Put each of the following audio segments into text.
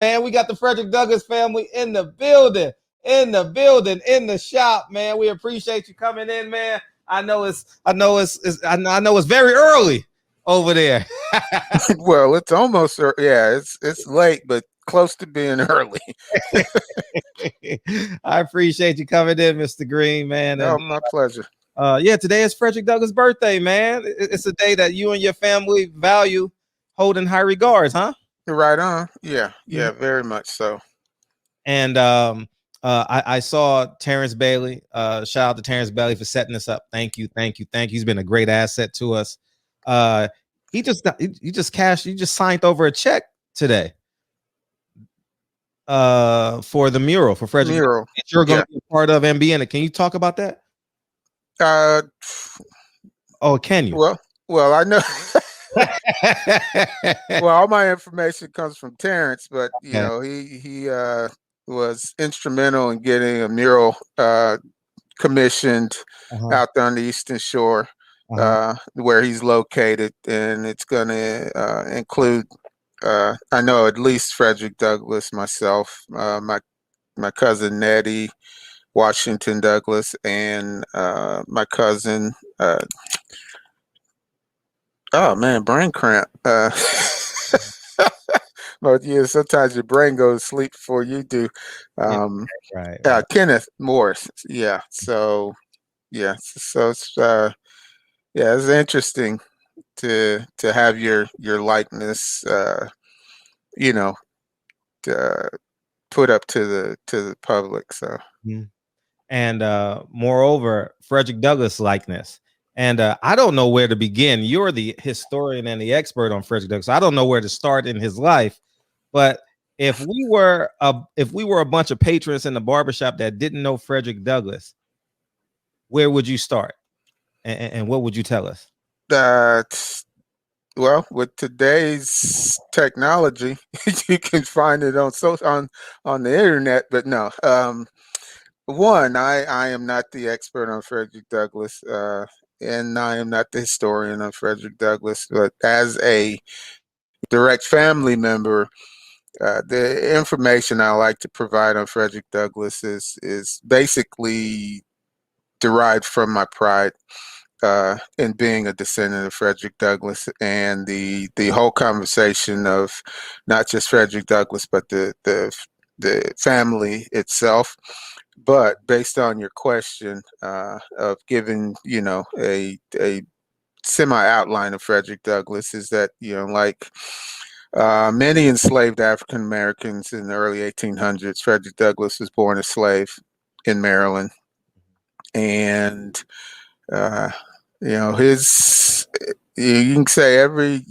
Man, we got the Frederick Douglass family in the building, in the shop, man. We appreciate you coming in, man. I know it's very early over there. Well, it's almost yeah, it's late, but close to being early. I appreciate you coming in, Mr. Green, man. Oh, And my pleasure. yeah, today is Frederick Douglass' birthday, man. It's a day that you and your family value, hold in high regards, huh? You're right on. Yeah, Mhm. yeah, very much so. And I saw Terrence Bailey. Shout out to Terrence Bailey for setting this up. Thank you, thank you, thank you. He's been a great asset to us. Uh, he just signed over a check today for the mural for Frederick Mural. that you're going Yeah. to be a part of and be in it. Can you talk about that? Uh, Oh, can you? well, well, I know. Well, all my information comes from Terrence, but Okay. he was instrumental in getting a mural commissioned Uh-huh. out there on the Eastern Shore, Uh-huh. where he's located, and it's going to include. I know at least Frederick Douglass, myself, my cousin Nettie Washington Douglass, and my cousin. Oh man, brain cramp. But yeah, sometimes your brain goes to sleep before you do. Yeah, Um, right, right. Kenneth Morris. Yeah. So yeah. So it's yeah, it's interesting to have your likeness, you know, uh, put up to the public. So Mhm. And moreover, Frederick Douglass likeness. And I don't know where to begin. You're the historian and the expert on Frederick Douglass. I don't know where to start in his life. But if we were a bunch of patrons in the barbershop that didn't know Frederick Douglass, where would you start? And what would you tell us? that's well, with today's technology, you can find it on the internet. But no, one, I am not the expert on Frederick Douglass, and I am not the historian on Frederick Douglass. But as a direct family member, the information I like to provide on Frederick Douglass is basically derived from my pride in being a descendant of Frederick Douglass, and the whole conversation of not just Frederick Douglass, but the family itself. But based on your question of giving, a semi outline of Frederick Douglass, is that like many enslaved African Americans in the early 1800s, Frederick Douglass was born a slave in Maryland, and uh, his you can say every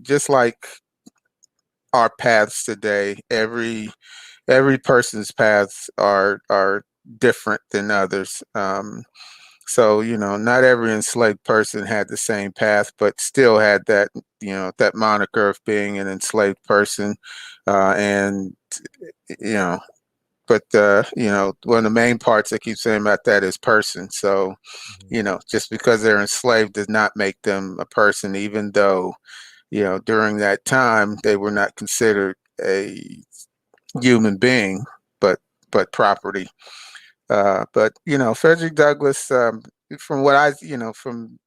just like our paths today, every person's paths are different than others. So not every enslaved person had the same path, but still had that that moniker of being an enslaved person, and you know but one of the main parts I keep saying about that is person. So just because they're enslaved does not make them a person, even though during that time they were not considered a human being, but property. But Frederick Douglass, from what from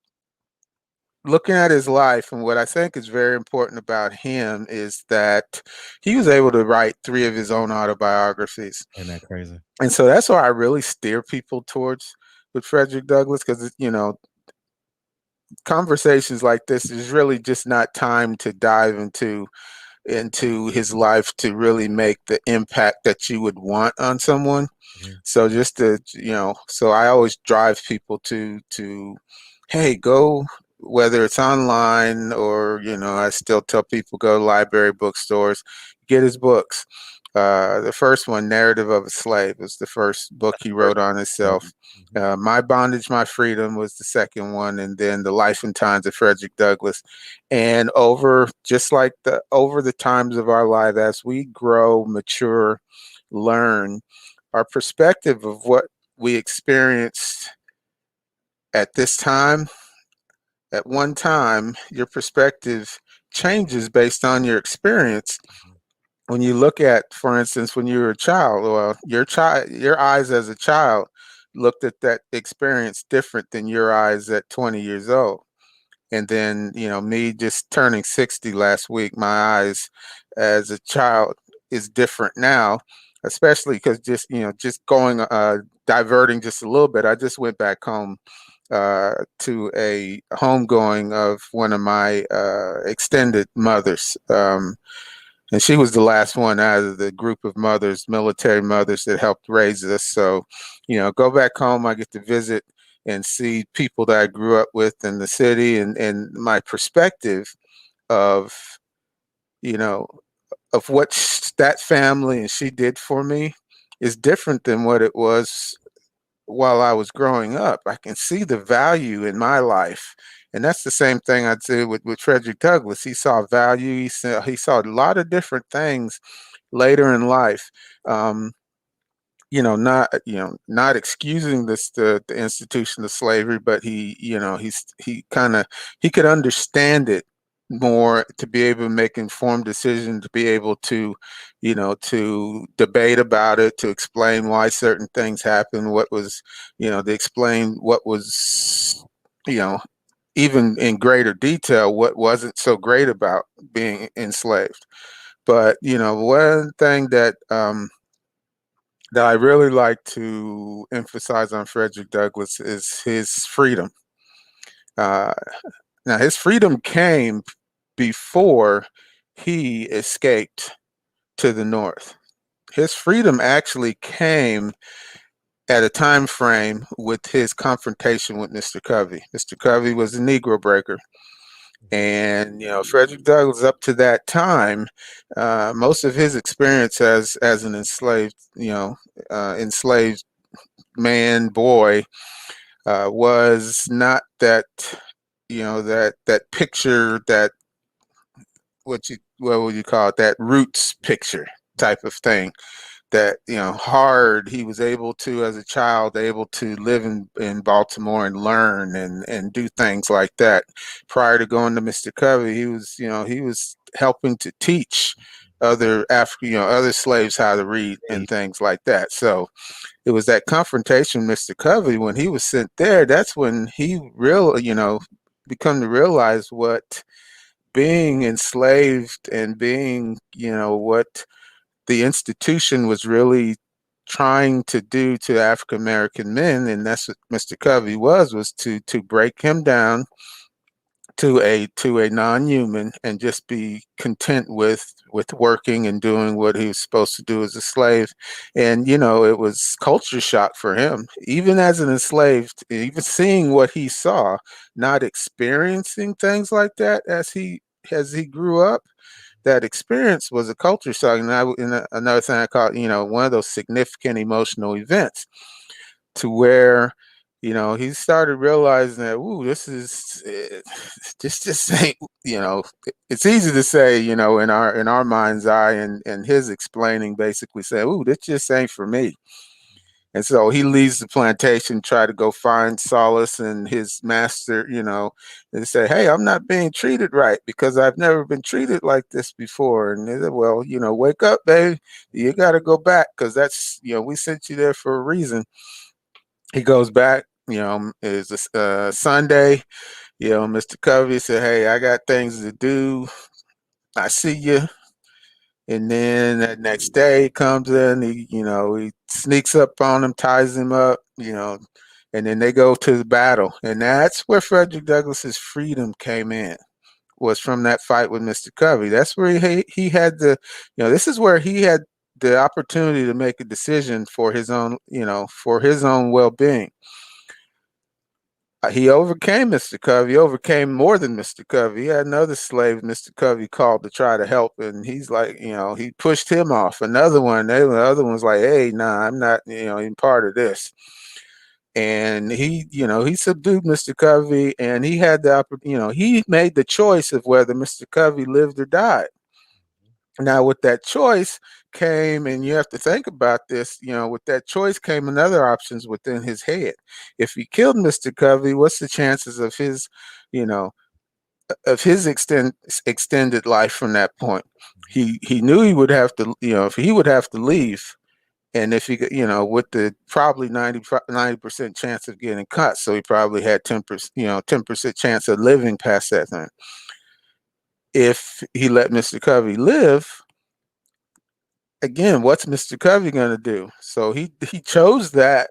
looking at his life, and what I think is very important about him is that he was able to write three of his own autobiographies. Isn't that crazy? And so that's why I really steer people towards with Frederick Douglass, because conversations like this is really just not time to dive into his life to really make the impact that you would want on someone. Mhm. So just to so I always drive people to hey, go, whether it's online or I still tell people go to library, bookstores, get his books. The first one, Narrative of a Slave, was the first book That's he the first wrote on one. himself. Mhm. My Bondage, My Freedom was the second one, and then The Life and Times of Frederick Douglass. And over the times of our life, as we grow, mature, learn, our perspective of what we experienced at this time, at one time, your perspective changes based on your experience. when you look at, for instance, when you were a child, well, your eyes as a child looked at that experience different than your eyes at 20 years old. And then, me just turning 60 last week, my eyes as a child is different now, especially because just going, diverting just a little bit. I just went back home to a homegoing of one of my extended mothers. And she was the last one out of the group of mothers, military mothers that helped raise us. So, go back home, I get to visit and see people that I grew up with in the city, and my perspective of, you know, of what that family and she did for me is different than what it was while I was growing up. I can see the value in my life. And that's the same thing I'd say with Frederick Douglass. He saw value. He saw a lot of different things later in life. Um, not excusing the institution of slavery, but he could understand it more to be able to make informed decisions, to be able to debate about it, to explain why certain things happened, to explain what was, you know, even in greater detail, what wasn't so great about being enslaved. But one thing that I really like to emphasize on Frederick Douglass is his freedom. Uh, Now, his freedom came before he escaped to the North. His freedom actually came at a time frame with his confrontation with Mr. Covey. Mr. Covey was a Negro breaker. And Frederick Douglass, up to that time, most of his experience as an enslaved man, boy, was not that, that picture, that what would you call it, that roots picture type of thing, that hard. He was able to, as a child, able to live in Baltimore and learn and do things like that. Prior to going to Mr. Covey, he was helping to teach other slaves how to read and things like that. So it was that confrontation with Mr. Covey when he was sent there. That's when he become to realize what being enslaved and being, what the institution was really trying to do to African American men, and that's what Mr. Covey was to break him down to a non-human and just be content with working and doing what he was supposed to do as a slave. And it was culture shock for him, even as an enslaved, even seeing what he saw, not experiencing things like that as he grew up. That experience was a culture shock. And another thing I call, one of those significant emotional events, to where he started realizing that, ooh, this is just ain't, it's easy to say, in our mind's eye, and his explaining basically said, ooh, this just ain't for me. And so he leaves the plantation, try to go find solace in his master, and say, hey, I'm not being treated right because I've never been treated like this before. And they said, well, wake up, baby. You got to go back because we sent you there for a reason. He goes back, it's a Sunday. Mr. Covey said, hey, I got things to do. I see you. And then that next day he comes in, he sneaks up on him, ties him up, and then they go to the battle. And that's where Frederick Douglass's freedom came in, was from that fight with Mr. Covey. That's where he had this is where he had the opportunity to make a decision for his own well-being. He overcame Mr. Covey, overcame more than Mr. Covey. He had another slave Mr. Covey called to try to help, and he's like, he pushed him off. Another one, the other one's like, hey, nah, I'm not, even part of this. And he subdued Mr. Covey, and he had the opportunity, he made the choice of whether Mr. Covey lived or died. Now, with that choice came, and you have to think about this, with that choice came another options within his head. If he killed Mr. Covey, what's the chances of his, you know, of his extended life from that point. He knew he would have to, if he would have to leave, and if he, with the probably 90% chance of getting cut, so he probably had 10%, 10% chance of living past that thing. If he let Mr. Covey live, again, what's Mr. Covey going to do? So he chose that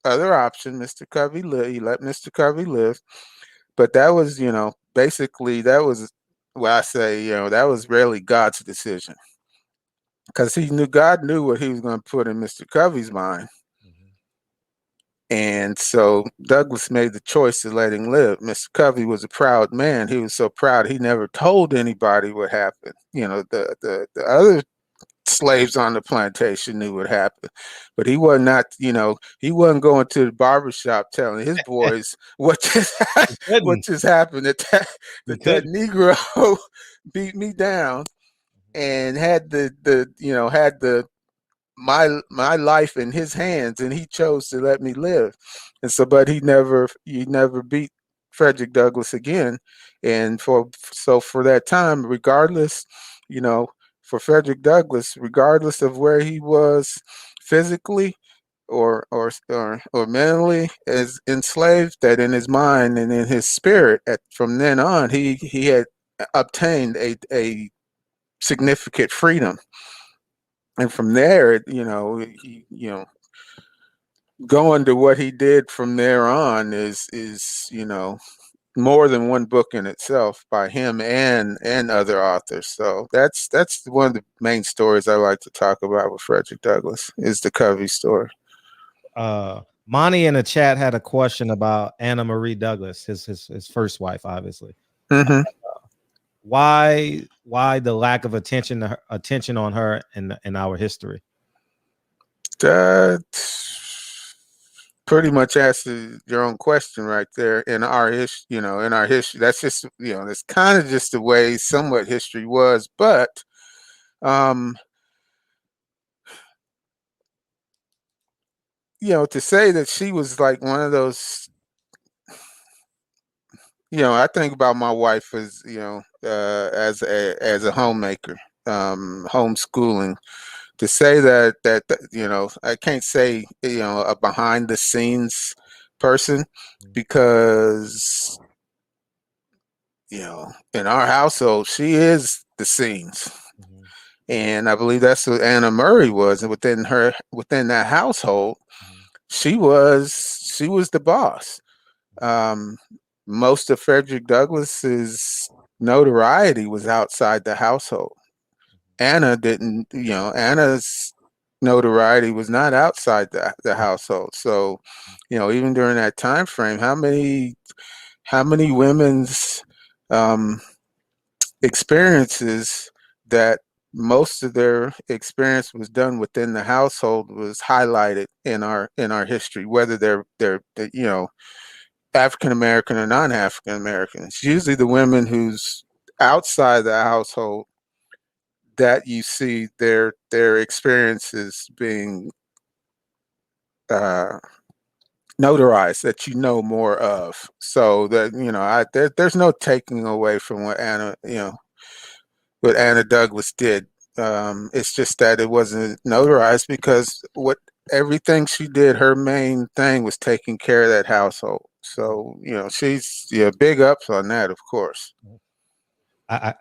other option. Mr. Covey lived. He let Mr. Covey live, but that was, basically that was what I say. That was really God's decision, because he knew God knew what he was going to put in Mr. Covey's mind. And so Douglass made the choice to let him live. Mr. Covey was a proud man. He was so proud he never told anybody what happened. The other slaves on the plantation knew what happened, but he was not. He wasn't going to the barbershop telling his boys what just He couldn't. happened. He That couldn't. Negro beat me down and had the my life in his hands, and he chose to let me live. And so, but he never beat Frederick Douglass again. And for that time, regardless, you know for Frederick Douglass, regardless of where he was physically or mentally as enslaved, that in his mind and in his spirit, from then on, he had obtained a significant freedom. And from there, going to what he did from there on is more than one book in itself by him and other authors. So that's one of the main stories I like to talk about with Frederick Douglass, is the Covey story. Monty in the chat had a question about Anna Marie Douglas, his first wife, obviously. Hmm. Why the lack of attention on her in our history? That pretty much answers your own question right there. In our history, that's just, that's kind of just the way somewhat history was. But um, to say that she was like one of those, I think about my wife as, as a homemaker, homeschooling. To say that I can't say, a behind the scenes person, because in our household she is the scenes. And I believe that's what Anna Murray was. And within that household, she was the boss. Um, Most of Frederick Douglass's notoriety was outside the household. Anna didn't, Anna's notoriety was not outside the household. So, even during that time frame, how many women's um, experiences that most of their experience was done within the household was highlighted in our history, whether they're African American or non-African American. It's usually the women who's outside the household that you see their experiences being uh, notarized, that more of. So that there's no taking away from what Anna Douglass did. It's just that it wasn't notarized, because what everything she did, her main thing was taking care of that household. So she's, big ups on that, of course. I,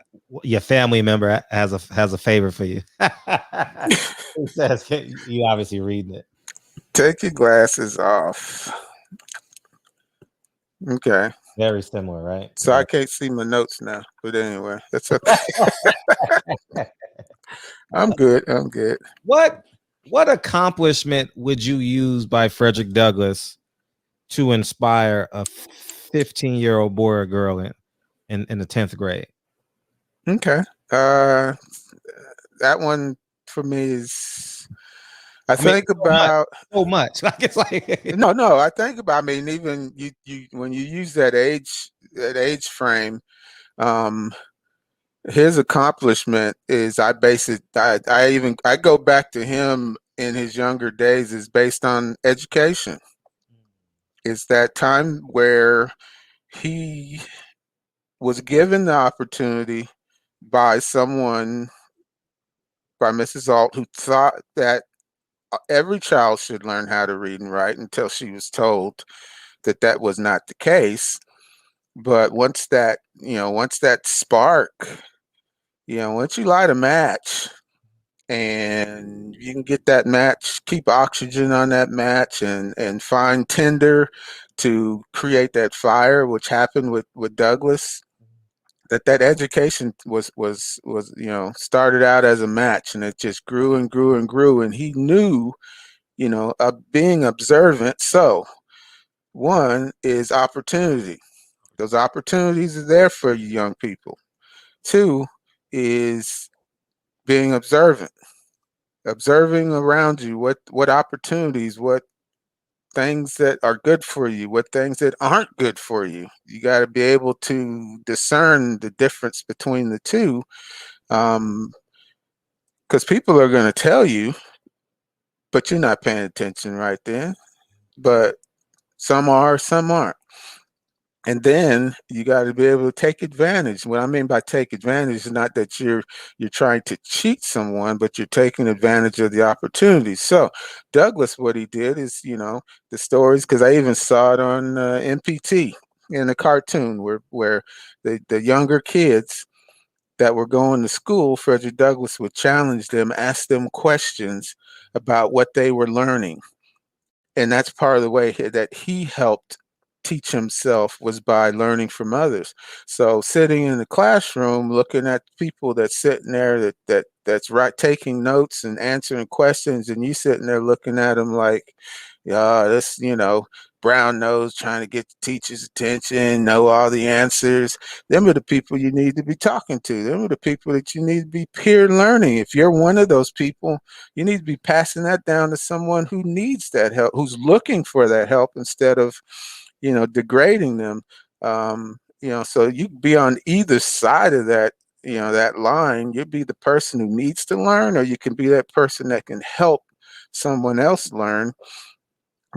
your family member has a favor for you. He says you obviously reading it. Take your glasses off. Okay. Very similar, right? So I Very. can't see my notes now, but anyway, that's okay. I'm good. I'm good. what what accomplishment would you use by Frederick Douglass to inspire a 15-year-old boy or girl in the 10th grade? Okay. Uh, that one for me is, I I mean, think so much, about, so much. Like it's like no, I think about, I mean, even you when you use that age frame, um, his accomplishment is, I base it, I go back to him in his younger days, is based on education. It's that time where he was given the opportunity by someone, by Mrs. Alt, who thought that every child should learn how to read and write, until she was told that that was not the case. But once that spark, once you light a match and you can get that match, keep oxygen on that match, and find tinder to create that fire, which happened with Douglas. That education was started out as a match, and it just grew and grew and grew, and he knew, being observant. So one is opportunity. Those opportunities are there for you young people. Two is being observant, observing around you, what opportunities, what things that are good for you, what things that aren't good for you. You got to be able to discern the difference between the two, because people are going to tell you, but you're not paying attention right then. But some are, some aren't. And then you got to be able to take advantage. What I mean by take advantage is not that you're trying to cheat someone, but you're taking advantage of the opportunity. So Douglas, what he did is, the stories, because I even saw it on MPT in a cartoon where the younger kids that were going to school, Frederick Douglass would challenge them, ask them questions about what they were learning, and that's part of the way that he helped teach himself, was by learning from others. So sitting in the classroom, looking at people that's sitting there, that's right, taking notes and answering questions, and you sitting there looking at them like, yeah, this, brown nose trying to get the teacher's attention, know all the answers. Them are the people you need to be talking to. Them are the people that you need to be peer learning. If you're one of those people, you need to be passing that down to someone who needs that help, who's looking for that help, instead of, degrading them. So you be on either side of that, that line. You'd be the person who needs to learn, or you can be that person that can help someone else learn.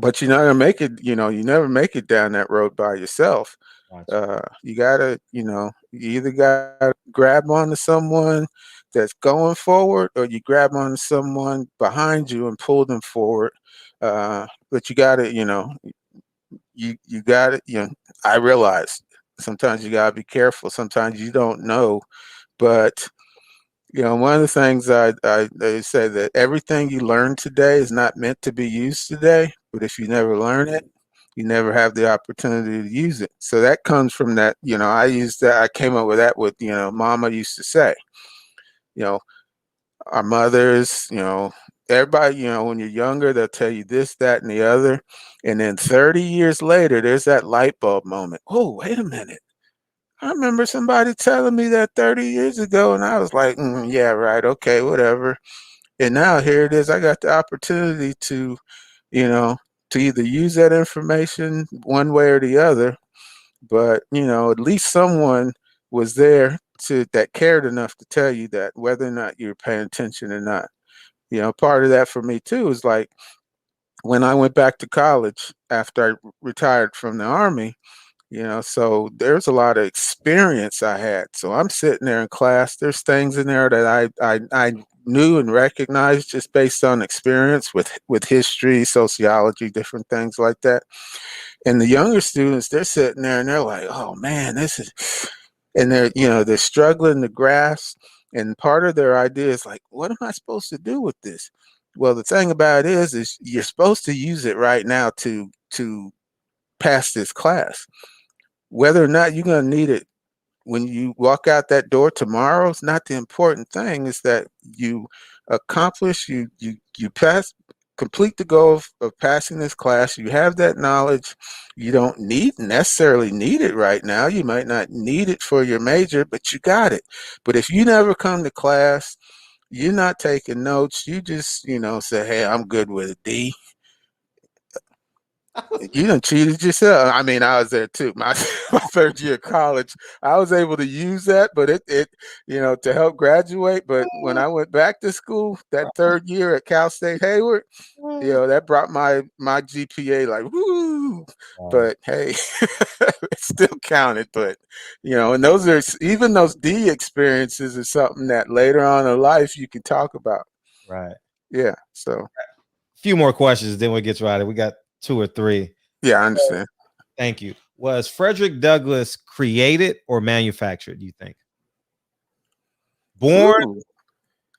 But you're not gonna make it, you never make it down that road by yourself. Gotcha. You gotta, you either gotta grab onto someone that's going forward, or you grab onto someone behind you and pull them forward. But you gotta, you gotta, I realize sometimes you gotta be careful. Sometimes you don't know, but one of the things they say, that everything you learn today is not meant to be used today, but if you never learn it, you never have the opportunity to use it. So that comes from that, I used that, I came up with that with, Mama used to say, you know, our mothers, everybody, when you're younger, they'll tell you this, that, and the other. And then 30 years later, there's that light bulb moment. Oh, wait a minute. I remember somebody telling me that 30 years ago, and I was like, yeah, right, okay, whatever. And now here it is. I got the opportunity you know, to either use that information one way or the other. But, at least someone was there that cared enough to tell you that, whether or not you're paying attention or not. Part of that for me too is like when I went back to college after I retired from the Army. So there's a lot of experience I had. So I'm sitting there in class. There's things in there that I knew and recognized just based on experience with history, sociology, different things like that. And the younger students, they're sitting there and they're like, "Oh man, this is," and they're struggling to grasp. And part of their idea is like, "What am I supposed to do with this?" Well, the thing about it is you're supposed to use it right now to pass this class. Whether or not you're going to need it when you walk out that door tomorrow is not the important thing. Is that you accomplish, you pass, complete the goal of passing this class. You have that knowledge. You don't necessarily need it right now. You might not need it for your major, but you got it. But if you never come to class, you're not taking notes. You just, say, "Hey, I'm good with a D." You done cheated yourself. I mean, I was there too. My my third year of college, I was able to use that, but it to help graduate. But when I went back to school that third year at Cal State Hayward, that brought my GPA like woo. Wow. But hey, it still counted. But and those are even those D experiences are something that later on in life you can talk about. Right. Yeah. So Few more questions, then we'll get right. We got two or three. yeah, I understand. Thank you. Was Frederick Douglass created or manufactured, you think? Born? Ooh.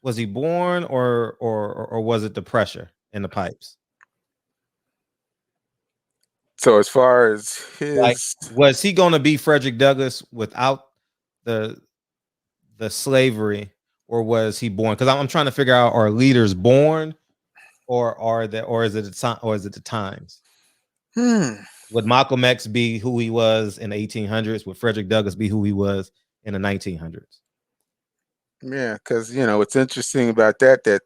Was he born or was it the pressure in the pipes? So as far as Like, his, was he going to be Frederick Douglass without the the slavery, or was he born? Because I'm trying to figure out: are leaders born, or is it the time, or is it the times? hmm, Would Malcolm X be who he was in the 1800s? Would Frederick Douglass be who he was in the 1900s? yeah, because what's interesting about that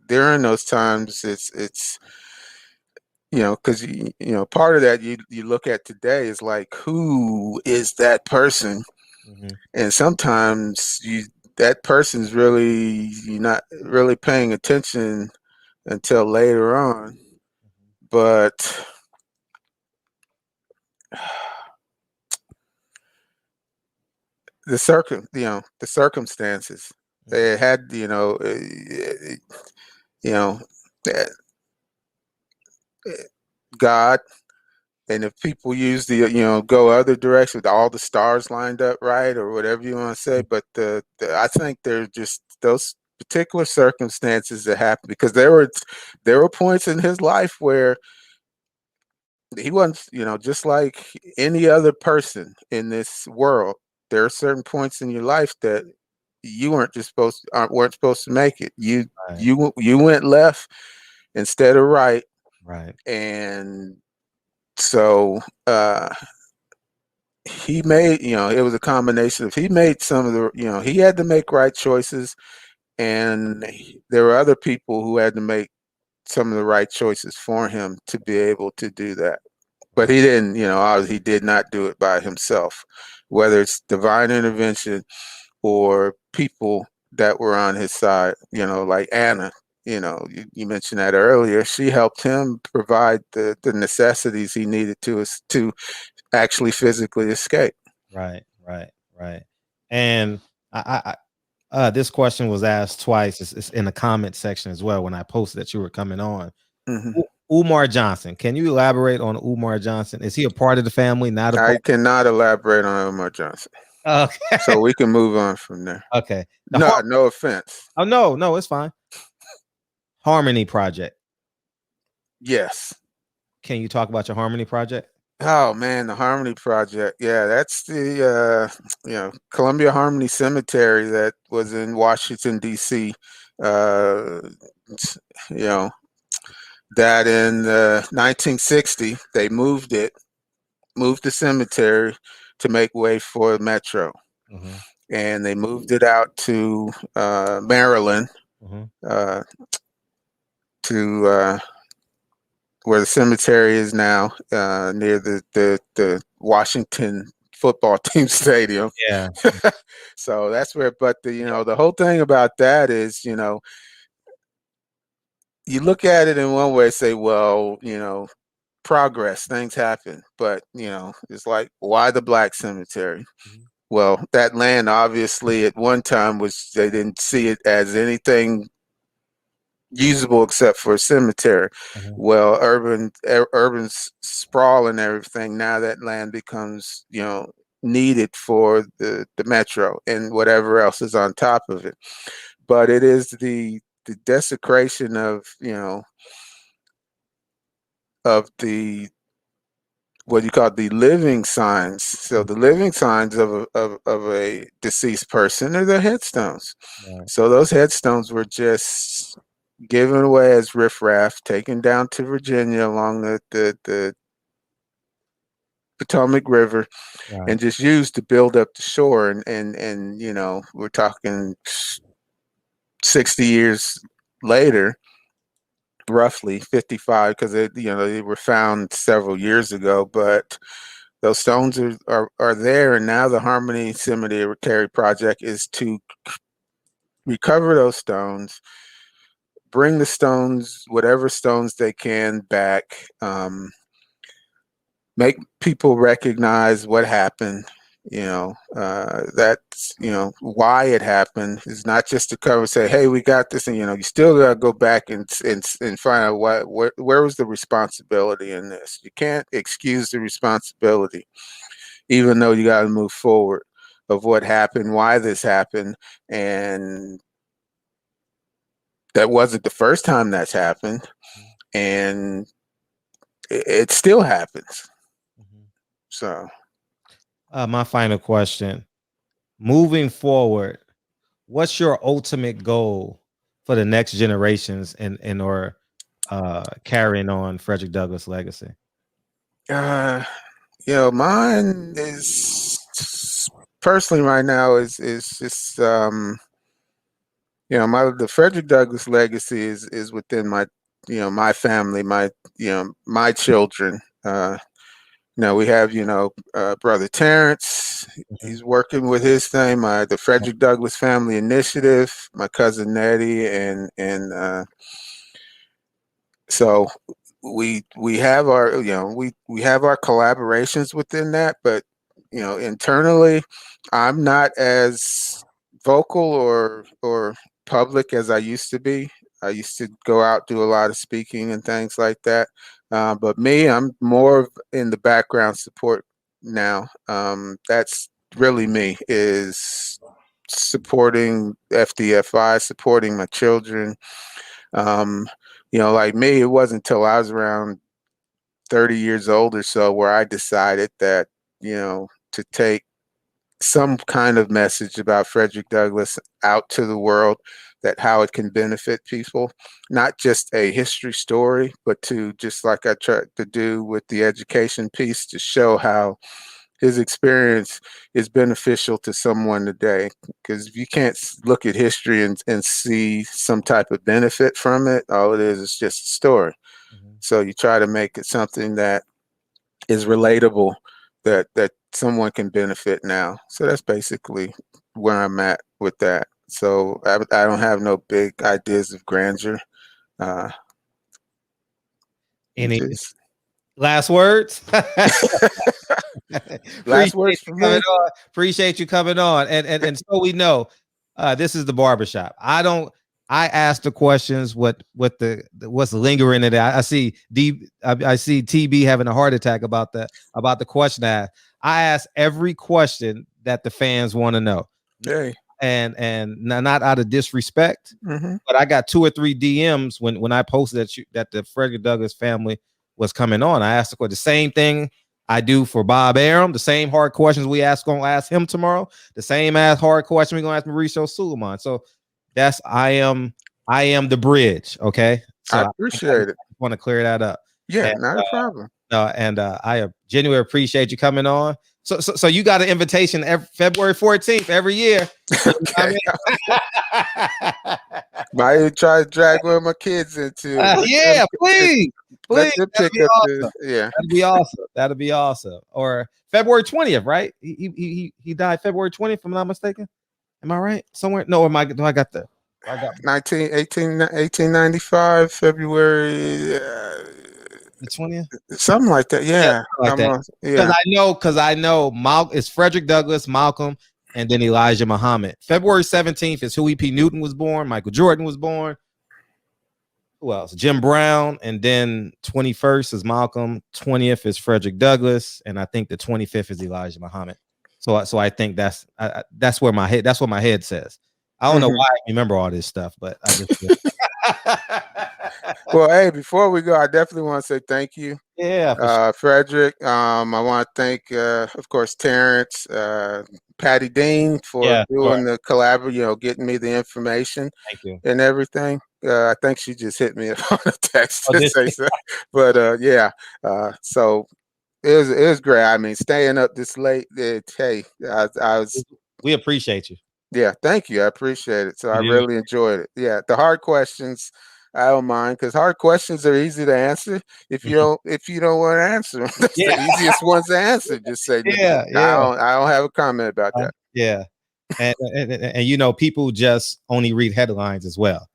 during those times it's because part of that you look at today is like who is that person, Hmm. and sometimes that person's really you're not really paying attention until later on, but the circumstances they had you know uh, God. And if people use go other directions, all the stars lined up right, or whatever you want to say. But I think they're just those particular circumstances that happened because there were points in his life where he wasn't, just like any other person in this world. There are certain points in your life that you weren't supposed to make it. Right, You went left instead of right, right, and so he made, it was a combination of he made some of the, he had to make right choices, and there were other people who had to make some of the right choices for him to be able to do that. But right, he didn't, obviously he did not do it by himself, whether it's divine intervention or people that were on his side, like Anna. You mentioned that earlier. She helped him provide the necessities he needed to actually physically escape. right, right, right. And this question was asked twice. It's in the comment section as well when I posted that you were coming on. Hmm. Umar Johnson. Can you elaborate on Umar Johnson? Is he a part of the family? Not a I part. cannot elaborate on Umar Johnson, Okay. so we can move on from there. Okay. The No, no offense. oh no, no, it's fine. Harmony Project. Yes. Can you talk about your Harmony Project? Oh man, the Harmony Project. Yeah, that's the Columbia Harmony Cemetery that was in Washington D.C. Uh, you know that in 1960 they moved the cemetery to make way for Metro, Hmm. and they moved it out to Maryland, Hmm. uh, to where the cemetery is now, near the Washington football team stadium. Yeah. So that's where, but the whole thing about that is, you look at it in one way, say, well, progress, things happen, but it's like, why the black cemetery? Mhm. Well, that land obviously at one time was, they didn't see it as anything usable except for a cemetery. Mhm. Well, urban sprawl and everything. Now that land becomes needed for the metro and whatever else is on top of it. But it is the desecration of the what you call the living signs. So the living signs of a deceased person are the headstones. Right. So those headstones were just given away as riffraff, taken down to Virginia along the Potomac River, Right. and just used to build up the shore. And we're talking 60 years later, roughly 55, because they were found several years ago, but those stones are there. And now the Harmony Cemetery Project is to recover those stones, bring the stones, whatever stones they can, back. Make people recognize what happened. That's why it happened. It's not just to cover, say, hey, we got this, and you still got to go back and find out where was the responsibility in this. You can't excuse the responsibility, even though you got to move forward of what happened, why this happened, and that wasn't the first time that's happened, and it still happens. So, My final question: moving forward, what's your ultimate goal for the next generations in or carrying on Frederick Douglass' legacy? uh, mine is personally right now is just the Frederick Douglass legacy is within my my family, my children. We have brother Terrence. Mhm. He's working with his thing. The Frederick Douglass Family Initiative. My cousin Nettie, and so we have our we have our collaborations within that, but internally, I'm not as vocal or public as I used to be. I used to go out, do a lot of speaking and things like that. But me, I'm more in the background support now. That's really me, is supporting FDFI, supporting my children. Um, like me, it wasn't until I was around 30 years old or so where I decided that, to take some kind of message about Frederick Douglass out to the world, that how it can benefit people, not just a history story, but to, just like I tried to do with the education piece, to show how his experience is beneficial to someone today. Because if you can't look at history and see some type of benefit from it, all it is just a story. Mhm. So you try to make it something that is relatable, that someone can benefit now. So that's basically where I'm at with that. So I don't have no big ideas of grandeur. Uh, Any just last words? last Appreciate words you for coming me. on. Appreciate you coming on. And so we know, this is the barbershop. I ask the questions what the what's lingering in it. I see I see TB having a heart attack about the question I ask every question that the fans want to know. Hey. And not out of disrespect, Hmm. but I got 2 or 3 DMs when I posted that the Frederick Douglass family was coming on. I asked the same thing I do for Bob Arum, the same hard questions gonna ask him tomorrow, the same as hard question we're gonna ask Mauricio Suleiman. So that's I am the bridge. Okay. I So I appreciate just it. want to clear that up. Yeah, And not a problem. I genuinely appreciate you coming on. So you got an invitation February 14th every year. I Okay. mean, Might even try to drag one of my kids into it. yeah, please, Let please, them that'll pick be up the awesome. yeah. That'll be awesome. That'll be awesome. Or February 20th, right? He died February 20th, if I'm not mistaken. Am I right? Somewhere? No, do I got the? I got 1895 February, the 20th. something like that. Yeah, Yeah, something like that. yeah. Because I know it's Frederick Douglass, Malcolm, and then Elijah Muhammad. February 17th is Huey P. Newton was born. Michael Jordan was born. Who else? Jim Brown, and then 21st is Malcolm, 20th is Frederick Douglass, and I think the 25th is Elijah Muhammad. So I think that's where my head says. I don't know Hmm. why I remember all this stuff, but I just Well, hey, before we go, I definitely want to say thank you, yeah, for sure. Frederick. I want to thank, of course, Terrence, Patty Dean for Yeah, sure. doing the collab, getting me the information Thank you. and everything. I think she just hit me up on a text Oh, to this say so. But yeah, so it was great. I mean, staying up this late, hey, I was, we appreciate you. yeah, thank you. I appreciate it. So I We do. really enjoyed it. Yeah, the hard questions, I don't mind, because hard questions are easy to answer. If you don't want to answer them, that's the Yeah, easiest ones to answer. Just say, yeah, I yeah, don't I don't have a comment about that. yeah. And people just only read headlines as well.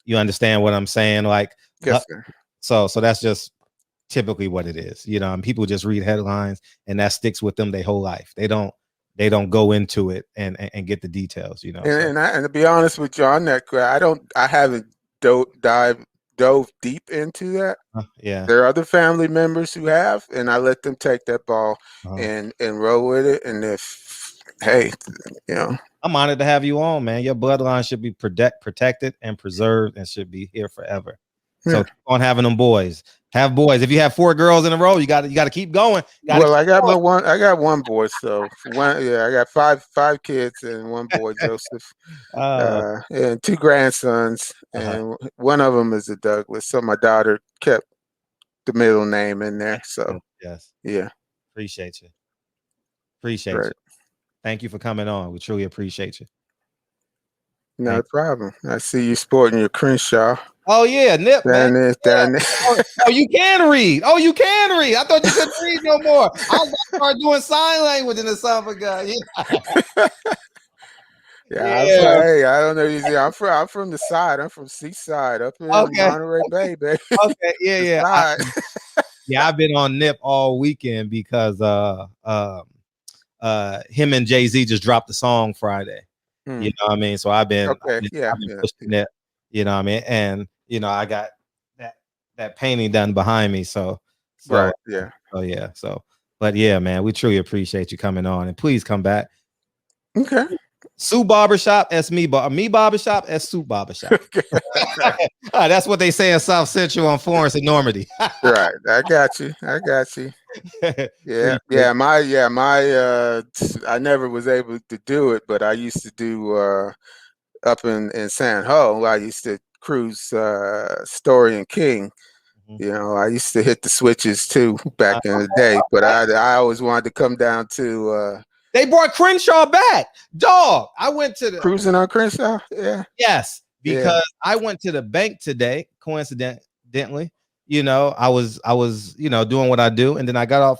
You understand what I'm saying? Like, Yes, sir. so that's just typically what it is, and people just read headlines and that sticks with them their whole life. They don't go into it and get the details. So And to be honest with you on that, I haven't dove deep into that. yeah. There are other family members who have, and I let them take that ball Uh-huh. and roll with it. And if, hey, you know, I'm honored to have you on, man. Your bloodline should be protected and preserved and should be here forever. So yeah. keep on having them boys. Have boys. If you have 4 girls in a row, you got to keep going. Got to Well, keep going. I got one boy, so one, yeah, I got five kids and one boy, Joseph, Uh, and two grandsons, uh-huh. and one of them is a Douglas. So my daughter kept the middle name in there. So Yes. yeah, Appreciate you. Appreciate right, you. Thank you for coming on. We truly appreciate you. not Thank a problem. I see you sporting your Crenshaw Oh yeah, Nip, man. down Oh, you can read. Oh, you can read. I thought you couldn't read no more. I was about to start doing sign language in the summer, guy. there. Yeah, Yeah. hey, I don't know. I'm from the side. I'm from Seaside, up in Okay. Monterey Bay, baby. Okay. Yeah. The Yeah. side. I've been on Nip all weekend because him and Jay-Z just dropped the song Friday. You Hmm. know what I mean? So I've been Okay. Yeah. Yeah. pushing Nip. You know what I mean? And I got that painting done behind me. So Right. Yeah. yeah. So, but yeah, man, we truly appreciate you coming on, and please come back. Okay. Sue Barbershop, that's me. Me Barbershop, that's Sue Barbershop. That's what they say in South Central on Florence and Normandy. Right. I got you. I got you. Yeah. Appreciate I never was able to do it, but I used to do up in San Ho. I used to cruise Story and King. you. You know, I used to hit the switches too back in the day, but I always wanted to come down to They brought Crenshaw back, dog. I went to the cruising on Crenshaw. Yeah. yes Yeah. because I went to the bank today. Coincidentally, I was doing what I do, and then I got off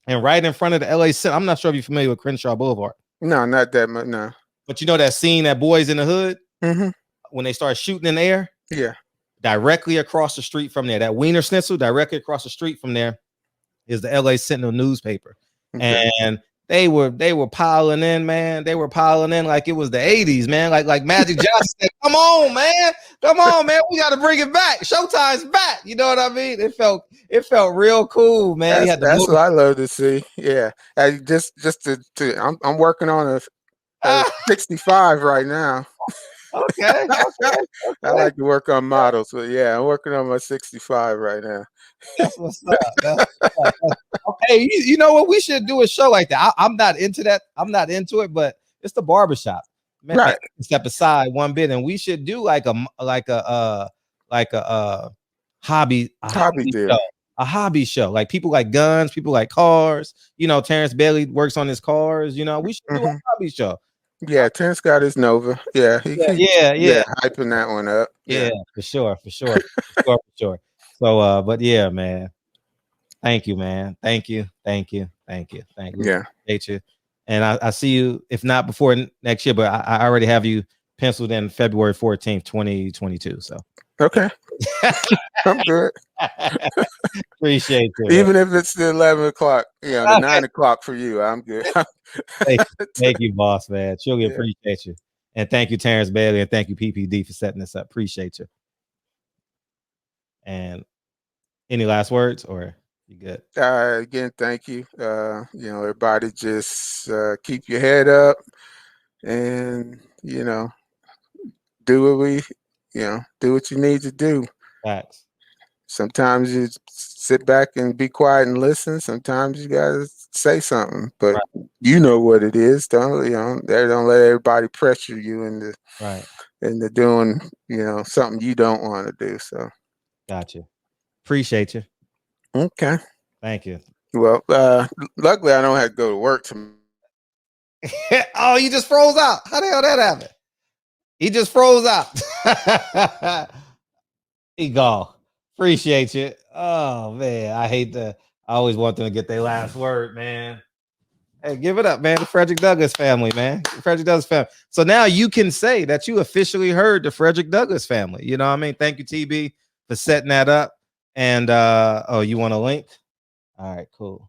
and right in front of the LA Center. I'm not sure if you're familiar with Crenshaw Boulevard, No, not that much. No. but you know that scene that Boys in the Hood Hmm. when they start shooting in the air. Yeah. Directly across the street from there, that Wiener Schnitzel, directly across the street from there is the LA Sentinel newspaper. Okay. And they were piling in, man. They were piling in like it was the 80s, man. Like Magic Johnson said, come on, man. Come on, man. We gotta bring it back. Showtime's back. You know what I mean? It felt real cool, man. He had the That's motor. what I love to see. Yeah. I just to I'm working on a Ah, 65 right now. okay, okay, I okay. like to work on models, but yeah, I'm working on my 65 right now. That's what's up. That's what's up. Okay, you know what? We should do a show like that. I'm not into that. I'm not into it, but it's the barbershop. Man, Right. step aside one bit, and we should do like a Hobby show, deal. a hobby show. Like people like guns, people like cars. Terrence Bailey works on his cars. We should do a Hmm. hobby show. Yeah, Terrence got his Nova. Yeah, Yeah, yeah, yeah, yeah, hyping that one up. yeah, Yeah. for sure, for sure, for sure, for sure. So, but yeah, man. Thank you, man. Thank you. Thank you. Thank you. Thank you. Yeah. Appreciate you. And I see you, if not before next year, but I already have you penciled in February 14th, 2022. So Okay. I'm good. appreciate you, man. Even if it's the 11 o'clock, the Okay. 9 o'clock for you, I'm good. Thank you, boss, man. Truly Yeah. appreciate you. And thank you, Terrence Bailey, and thank you, PPD, for setting this up. Appreciate you. And any last words or you good? Again, thank you. Everybody just keep your head up and, do what do what you need to do. Facts. Sometimes you sit back and be quiet and listen. Sometimes you gotta say something, but Right. you know what it is. Don't let everybody pressure you Right. into doing, something you don't want to do. So Gotcha. Appreciate you. okay. Thank you. Well, luckily I don't have to go to work tomorrow. Oh, you just froze out. How the hell that happened? He just froze out. He gone. Appreciate you. Oh man, I hate to. I always want them to get their last word, man. Hey, give it up, man. The Frederick Douglass family, man. The Frederick Douglass family. So now you can say that you officially heard the Frederick Douglass family. You know what I mean? Thank you, TB, for setting that up. And oh, you want a link? All right, cool.